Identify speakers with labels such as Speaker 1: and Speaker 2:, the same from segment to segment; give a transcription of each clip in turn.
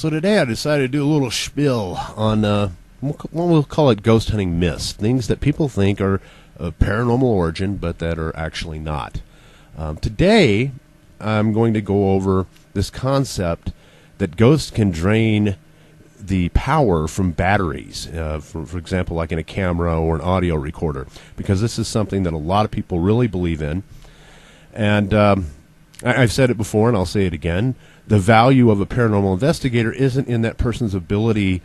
Speaker 1: So today I decided to do a little spiel on, we'll call it ghost hunting myths, things that people think are of paranormal origin, but that are actually not. Today I'm going to go over this concept that ghosts can drain the power from batteries, for example, like in a camera or an audio recorder, because this is something that a lot of people really believe in. And I've said it before, and I'll say it again. The value of a paranormal investigator isn't in that person's ability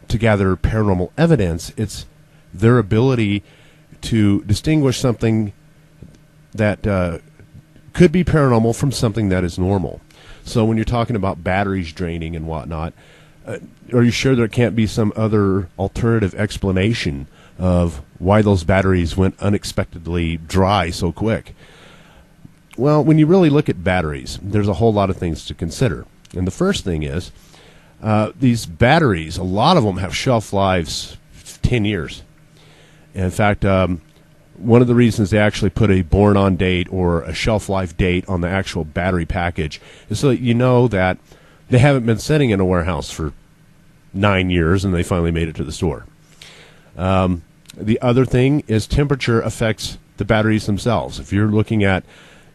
Speaker 1: to gather paranormal evidence. It's their ability to distinguish something that could be paranormal from something that is normal. So when you're talking about batteries draining and whatnot, are you sure there can't be some other alternative explanation of why those batteries went unexpectedly dry so quick? Well, when you really look at batteries, there's a whole lot of things to consider. And the first thing is, these batteries, a lot of them have shelf lives 10 years. And in fact, one of the reasons they actually put a born-on date or a shelf life date on the actual battery package is so that you know that they haven't been sitting in a warehouse for 9 years and they finally made it to the store. The other thing is temperature affects the batteries themselves. If you're looking at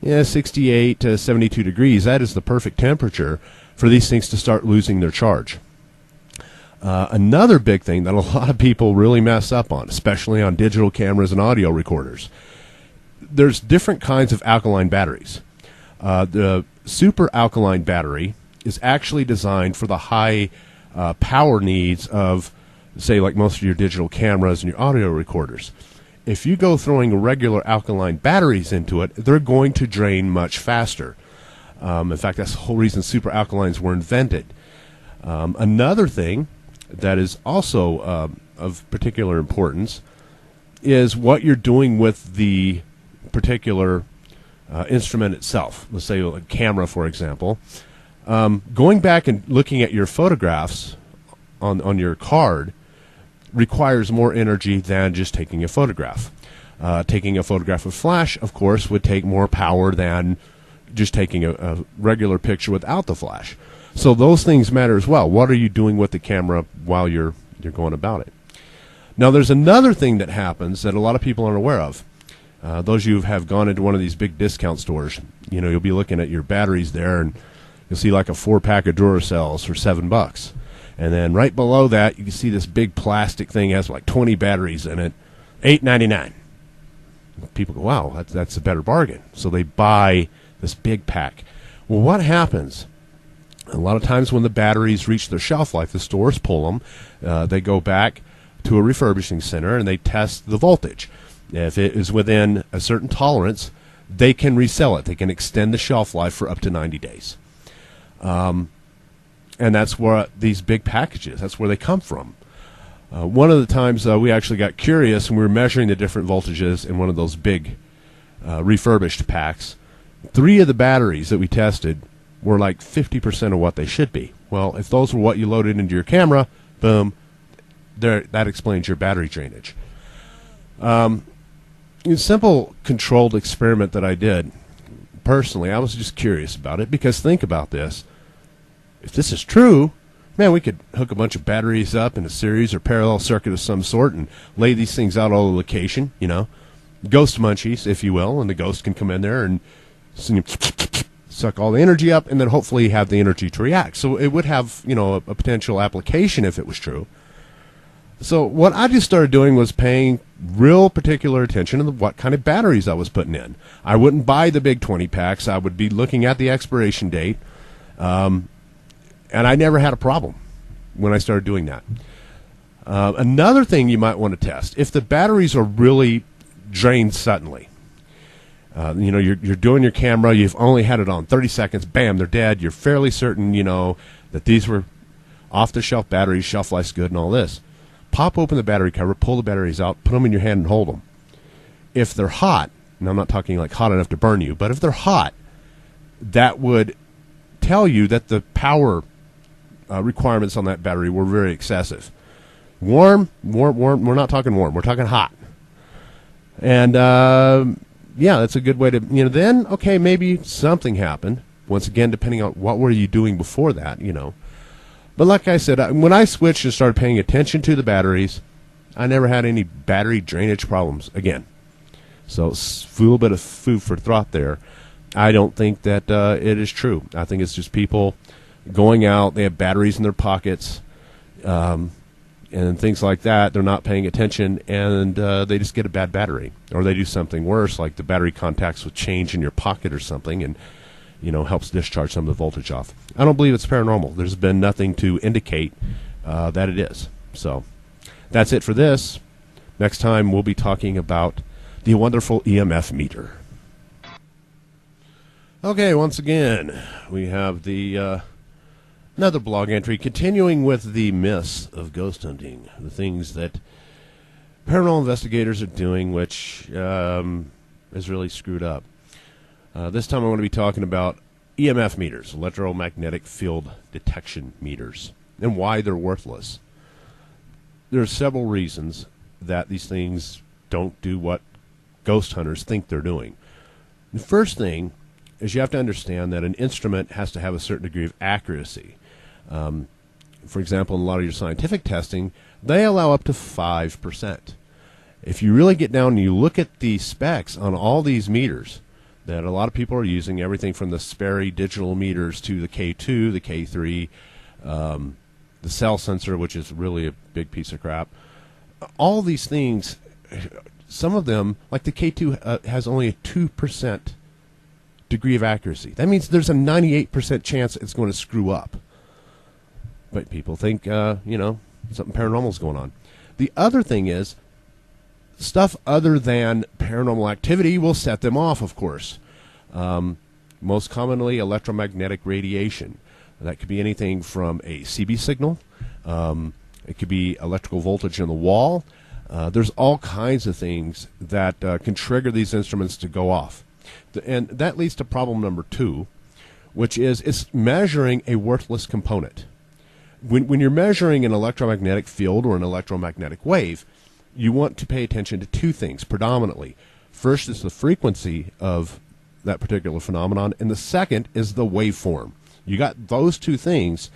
Speaker 1: 68 to 72 degrees, that is the perfect temperature for these things to start losing their charge. Another big thing that a lot of people really mess up on, especially on digital cameras and audio recorders, there's different kinds of alkaline batteries. The super alkaline battery is actually designed for the high power needs of, say, like most of your digital cameras and your audio recorders. If you go throwing regular alkaline batteries into it, they're going to drain much faster. In fact, that's the whole reason super alkalines were invented. Another thing that is also of particular importance is what you're doing with the particular instrument itself. Let's say a camera, for example. Going back and looking at your photographs on your card requires more energy than just taking a photograph. Taking a photograph with flash, of course, would take more power than just taking a regular picture without the flash. So those things matter as well. What are you doing with the camera while you're going about it? Now, there's another thing that happens that a lot of people aren't aware of. Those of you who have gone into one of these big discount stores, you'll be looking at your batteries there, and you'll see like a 4-pack of Duracells for $7. And then right below that, you can see this big plastic thing has like 20 batteries in it, $8.99. People go, wow, that's a better bargain. So they buy this big pack. Well, what happens? A lot of times when the batteries reach their shelf life, the stores pull them. They go back to a refurbishing center and they test the voltage. If it is within a certain tolerance, they can resell it. They can extend the shelf life for up to 90 days. And that's where these big packages, that's where they come from. One of the times we actually got curious and we were measuring the different voltages in one of those big refurbished packs. 3 of the batteries that we tested were like 50% of what they should be. Well, if those were what you loaded into your camera, boom, that explains your battery drainage. A simple controlled experiment that I did, personally, I was just curious about it, because think about this. If this is true, man, we could hook a bunch of batteries up in a series or parallel circuit of some sort and lay these things out all the location, ghost munchies, if you will, and the ghost can come in there and suck all the energy up and then hopefully have the energy to react. So it would have, a potential application if it was true. So what I just started doing was paying real particular attention to what kind of batteries I was putting in. I wouldn't buy the big 20 packs. I would be looking at the expiration date. And I never had a problem when I started doing that. Another thing you might want to test, if the batteries are really drained suddenly, you're doing your camera, you've only had it on 30 seconds, bam, they're dead. You're fairly certain, that these were off-the-shelf batteries, shelf life's good and all this. Pop open the battery cover, pull the batteries out, put them in your hand and hold them. If they're hot, and I'm not talking like hot enough to burn you, but if they're hot, that would tell you that the power requirements on that battery were very excessive. Warm, we're not talking warm, we're talking hot. And that's a good way to, then, okay, maybe something happened. Once again, depending on what were you doing before that, But like I said, when I switched and started paying attention to the batteries, I never had any battery drainage problems again. So a little bit of food for thought there. I don't think that it is true. I think it's just people going out, they have batteries in their pockets, and things like that. They're not paying attention, and they just get a bad battery. Or they do something worse, like the battery contacts with change in your pocket or something, and helps discharge some of the voltage off. I don't believe it's paranormal. There's been nothing to indicate that it is. So that's it for this. Next time we'll be talking about the wonderful EMF meter. Okay, once again, we have the another blog entry continuing with the myths of ghost hunting, the things that paranormal investigators are doing, which is really screwed up. This time I'm going to be talking about EMF meters, electromagnetic field detection meters, and why they're worthless. There are several reasons that these things don't do what ghost hunters think they're doing. The first thing is you have to understand that an instrument has to have a certain degree of accuracy. For example, in a lot of your scientific testing, they allow up to 5%. If you really get down and you look at the specs on all these meters that a lot of people are using, everything from the Sperry digital meters to the K2, the K3, the cell sensor, which is really a big piece of crap. All these things, some of them, like the K2, has only a 2% degree of accuracy. That means there's a 98% chance it's going to screw up. But people think, something paranormal is going on. The other thing is, stuff other than paranormal activity will set them off, of course. Most commonly, electromagnetic radiation. That could be anything from a CB signal. It could be electrical voltage in the wall. There's all kinds of things that can trigger these instruments to go off. And that leads to problem number 2, which is it's measuring a worthless component. When you're measuring an electromagnetic field or an electromagnetic wave, you want to pay attention to 2 things predominantly. First is the frequency of that particular phenomenon, and the second is the waveform. You got those 2 things,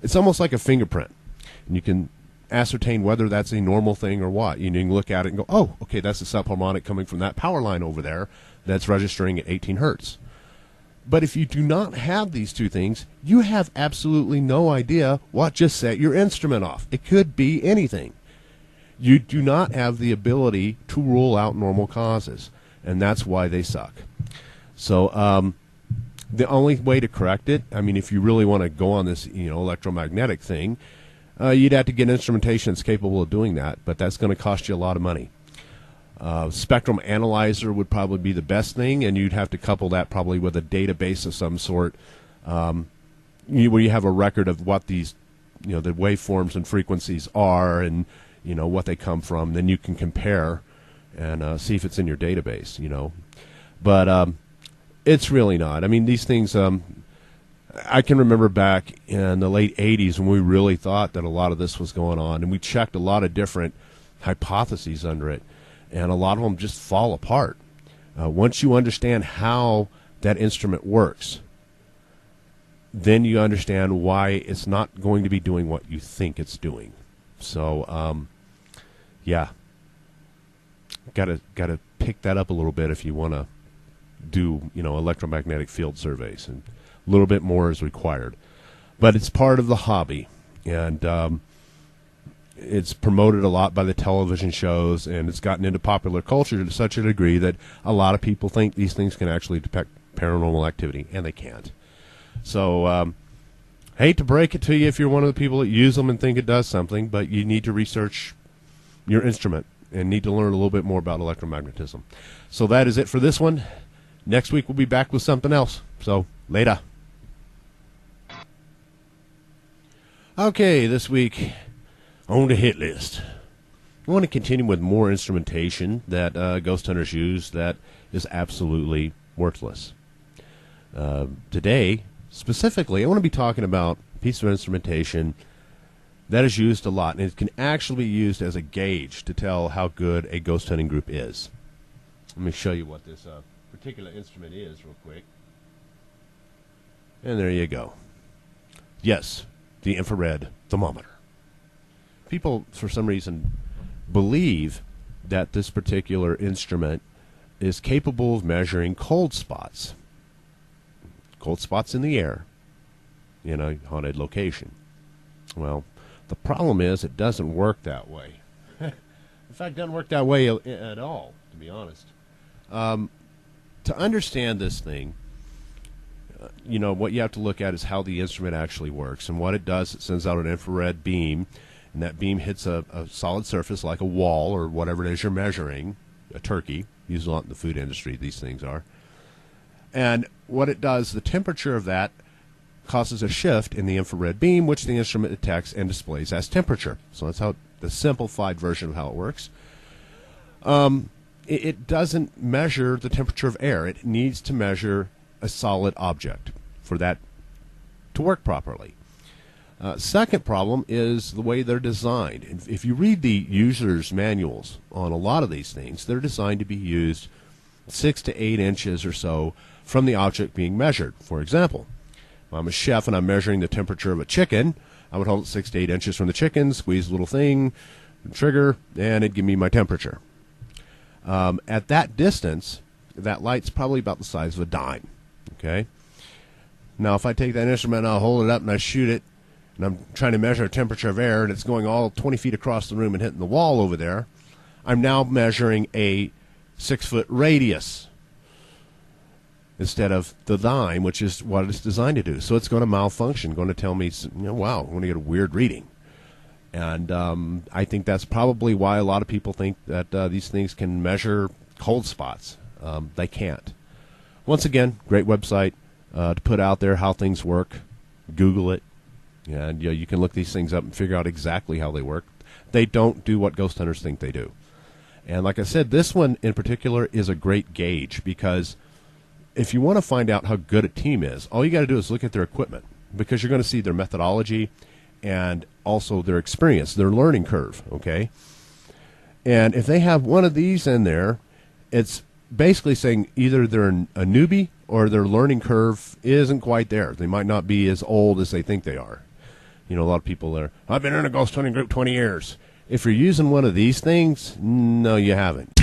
Speaker 1: it's almost like a fingerprint. And you can ascertain whether that's a normal thing or what. You can look at it and go, oh, okay, that's a subharmonic coming from that power line over there that's registering at 18 hertz. But if you do not have these 2 things, you have absolutely no idea what just set your instrument off. It could be anything. You do not have the ability to rule out normal causes, and that's why they suck. So the only way to correct it, I mean, if you really want to go on this electromagnetic thing, you'd have to get instrumentation that's capable of doing that, but that's going to cost you a lot of money. Spectrum analyzer would probably be the best thing, and you'd have to couple that probably with a database of some sort, where you have a record of what these, the waveforms and frequencies are, and what they come from. Then you can compare and see if it's in your database. But it's really not. I mean, these things. I can remember back in the late 80s when we really thought that a lot of this was going on, and we checked a lot of different hypotheses under it. And a lot of them just fall apart. Once you understand how that instrument works, then you understand why it's not going to be doing what you think it's doing. So, yeah, gotta pick that up a little bit if you want to do electromagnetic field surveys, and a little bit more is required. But it's part of the hobby, and it's promoted a lot by the television shows, and it's gotten into popular culture to such a degree that a lot of people think these things can actually detect paranormal activity, and they can't. So, hate to break it to you if you're one of the people that use them and think it does something, but you need to research your instrument and need to learn a little bit more about electromagnetism. So that is it for this one. Next week we'll be back with something else. So, later. Okay, this week on the hit list, I want to continue with more instrumentation that ghost hunters use that is absolutely worthless. Today, specifically, I want to be talking about a piece of instrumentation that is used a lot, and it can actually be used as a gauge to tell how good a ghost hunting group is. Let me show you what this particular instrument is real quick. And there you go. Yes, the infrared thermometer. People, for some reason, believe that this particular instrument is capable of measuring cold spots in the air in a haunted location. Well, the problem is it doesn't work that way. In fact, it doesn't work that way at all, to be honest. To understand this thing, what you have to look at is how the instrument actually works. And what it does, it sends out an infrared beam, and that beam hits a solid surface like a wall or whatever it is you're measuring, a turkey. Used a lot in the food industry, these things are. And what it does, the temperature of that causes a shift in the infrared beam, which the instrument detects and displays as temperature. So that's how the simplified version of how it works. It doesn't measure the temperature of air. It needs to measure a solid object for that to work properly. Second problem is the way they're designed. If you read the user's manuals on a lot of these things, they're designed to be used 6 to 8 inches or so from the object being measured. For example, if I'm a chef and I'm measuring the temperature of a chicken, I would hold it 6 to 8 inches from the chicken, squeeze a little thing, trigger, and it'd give me my temperature. At that distance, that light's probably about the size of a dime. Okay. Now, if I take that instrument and I'll hold it up and I shoot it, and I'm trying to measure the temperature of air, and it's going all 20 feet across the room and hitting the wall over there, I'm now measuring a 6-foot radius instead of the dime, which is what it's designed to do. So it's going to malfunction, going to tell me, wow, I'm going to get a weird reading. And I think that's probably why a lot of people think that these things can measure cold spots. They can't. Once again, great website to put out there how things work. Google it. And you can look these things up and figure out exactly how they work. They don't do what ghost hunters think they do. And like I said, this one in particular is a great gauge, because if you want to find out how good a team is, all you got to do is look at their equipment, because you're going to see their methodology and also their experience, their learning curve, okay? And if they have one of these in there, it's basically saying either they're a newbie or their learning curve isn't quite there. They might not be as old as they think they are. A lot of people are, I've been in a ghost hunting group 20 years. If you're using one of these things, no, you haven't.